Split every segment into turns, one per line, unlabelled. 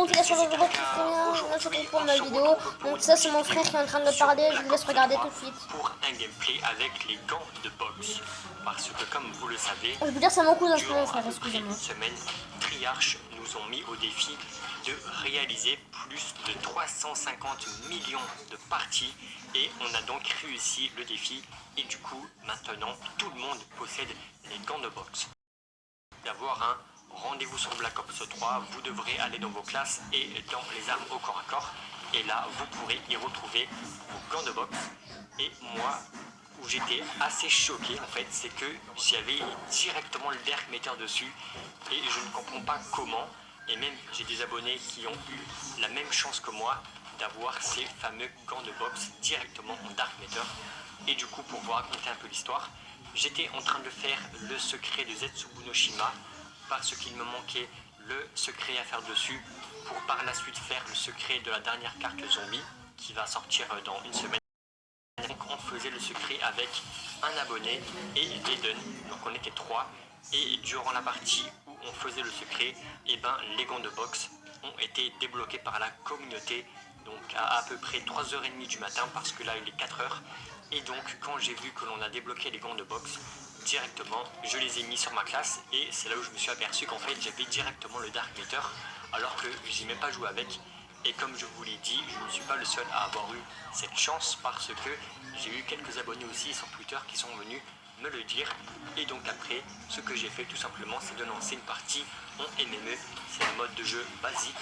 confidence sur le robot qui revient, se trouve pour ma vidéo. Donc ça c'est mon frère qui est en train de parler, je vous laisse regarder tout de suite.
Pour un gameplay avec les gants de boxe. Parce que comme vous le savez,
Je veux dire c'est mon cousin, c'est mon
durant
frère,
à peu près
excusez-moi.
une semaine, Triarch nous ont mis au défi de réaliser plus de 350 millions de parties et on a donc réussi le défi et du coup maintenant tout le monde possède les gants de boxe. D'avoir un rendez-vous sur Black Ops 3, vous devrez aller dans vos classes et dans les armes au corps à corps et là vous pourrez y retrouver vos gants de boxe et moi où j'étais assez choqué en fait c'est que j'avais directement le Dark Matter dessus et je ne comprends pas comment et même j'ai des abonnés qui ont eu la même chance que moi d'avoir ces fameux gants de boxe directement en Dark Matter et du coup pour vous raconter un peu l'histoire j'étais en train de faire le secret de Zetsubu no Shima parce qu'il me manquait le secret à faire dessus pour par la suite faire le secret de la dernière carte zombie qui va sortir dans une semaine. Donc on faisait le secret avec un abonné et Eden, donc on était 3 et durant la partie où on faisait le secret, et ben les gants de boxe ont été débloqués par la communauté donc à peu près 3h30 du matin parce que là il est 4h et donc quand j'ai vu que l'on a débloqué les gants de boxe directement je les ai mis sur ma classe et c'est là où je me suis aperçu qu'en fait j'avais directement le Dark Matter alors que j'ai même pas joué avec. Et comme je vous l'ai dit, je ne suis pas le seul à avoir eu cette chance parce que j'ai eu quelques abonnés aussi sur Twitter qui sont venus me le dire. Et donc après, ce que j'ai fait tout simplement, c'est de lancer une partie en MME. C'est le mode de jeu basique.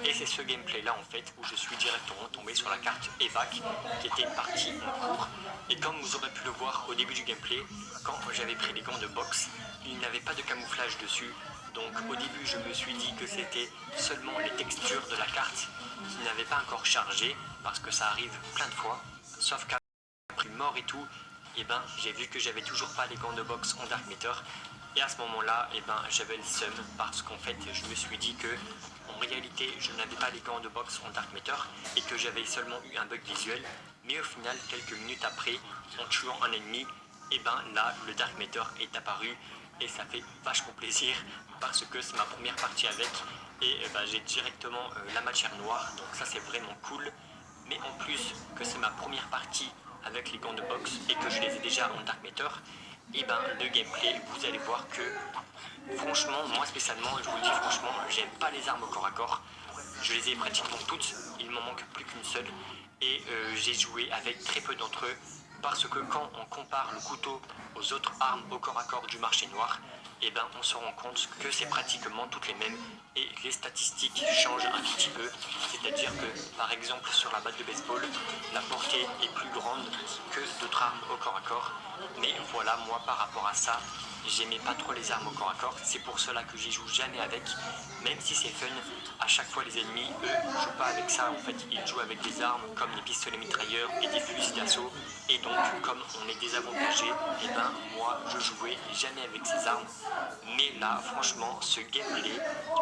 Et c'est ce gameplay là en fait où je suis directement tombé sur la carte EVAC qui était une partie en cours. Et comme vous aurez pu le voir au début du gameplay, quand j'avais pris les gants de boxe, il n'y avait pas de camouflage dessus. Donc au début je me suis dit que c'était seulement les textures de la carte qui n'avaient pas encore chargé parce que ça arrive plein de fois. Sauf qu'après mort et tout, et ben j'ai vu que j'avais toujours pas les gants de boxe en Dark Matter. Et à ce moment-là, et ben j'avais le seum parce qu'en fait je me suis dit que en réalité je n'avais pas les gants de boxe en Dark Matter et que j'avais seulement eu un bug visuel. Mais au final, quelques minutes après, en tuant un ennemi, et ben là le Dark Matter est apparu. Et ça fait vachement plaisir parce que c'est ma première partie avec et j'ai directement la matière noire donc ça c'est vraiment cool mais en plus que c'est ma première partie avec les gants de boxe et que je les ai déjà en Dark Matter et le gameplay vous allez voir que franchement moi spécialement je vous le dis franchement j'aime pas les armes au corps à corps, je les ai pratiquement toutes, il m'en manque plus qu'une seule et j'ai joué avec très peu d'entre eux parce que quand on compare le couteau aux autres armes au corps à corps du marché noir, et on se rend compte que c'est pratiquement toutes les mêmes et les statistiques changent un petit peu. C'est-à-dire que par exemple sur la batte de baseball, la portée est plus grande que d'autres armes au corps à corps. Mais voilà, moi par rapport à ça, j'aimais pas trop les armes au corps à corps. C'est pour cela que j'y joue jamais avec, même si c'est fun. À chaque fois les ennemis, eux, jouent pas avec ça. En fait, ils jouent avec des armes comme les pistolets mitrailleurs et des fusils d'assaut. Et donc, comme on est désavantagé, moi, je jouais jamais avec ces armes. Mais là, franchement, ce gameplay,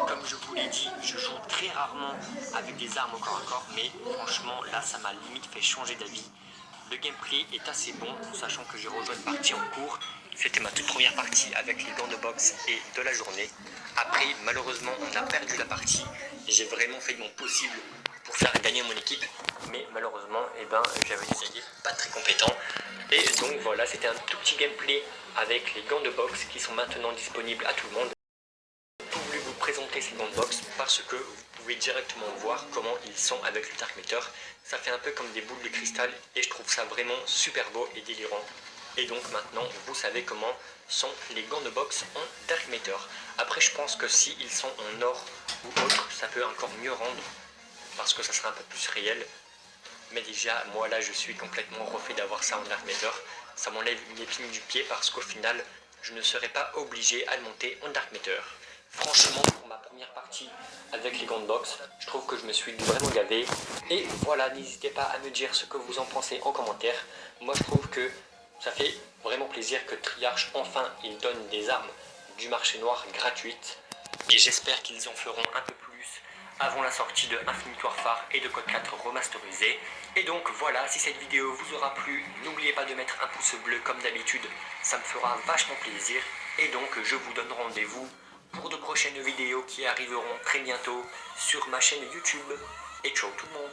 comme je vous l'ai dit, je joue très rarement avec des armes au corps à corps. Mais franchement, là, ça m'a limite fait changer d'avis. Le gameplay est assez bon, sachant que j'ai rejoint une partie en cours. C'était ma toute première partie avec les gants de boxe et de la journée. Après, malheureusement, on a perdu la partie. J'ai vraiment fait mon possible pour faire gagner mon équipe. Mais malheureusement, j'avais des alliés pas très compétents. Et donc voilà, c'était un tout petit gameplay avec les gants de boxe qui sont maintenant disponibles à tout le monde. J'ai voulu vous présenter ces gants de boxe parce que vous pouvez directement voir comment ils sont avec le Dark Matter. Ça fait un peu comme des boules de cristal et je trouve ça vraiment super beau et délirant. Et donc maintenant, vous savez comment sont les gants de boxe en Dark Matter. Après, je pense que s'ils sont en or ou autre, ça peut encore mieux rendre parce que ça sera un peu plus réel. Mais déjà, moi là, je suis complètement refait d'avoir ça en Dark Matter. Ça m'enlève une épine du pied parce qu'au final, je ne serai pas obligé à le monter en Dark Matter. Franchement, pour ma première partie avec les gants de boxe, je trouve que je me suis vraiment gavé. Et voilà, n'hésitez pas à me dire ce que vous en pensez en commentaire. Moi, je trouve que ça fait vraiment plaisir que Triarch, enfin, ils donnent des armes du marché noir gratuites. Et j'espère qu'ils en feront un peu plus avant la sortie de Infinite Warfare et de Code 4 remasterisé. Et donc voilà, si cette vidéo vous aura plu, n'oubliez pas de mettre un pouce bleu comme d'habitude, ça me fera vachement plaisir. Et donc je vous donne rendez-vous pour de prochaines vidéos qui arriveront très bientôt sur ma chaîne YouTube. Et ciao tout le monde!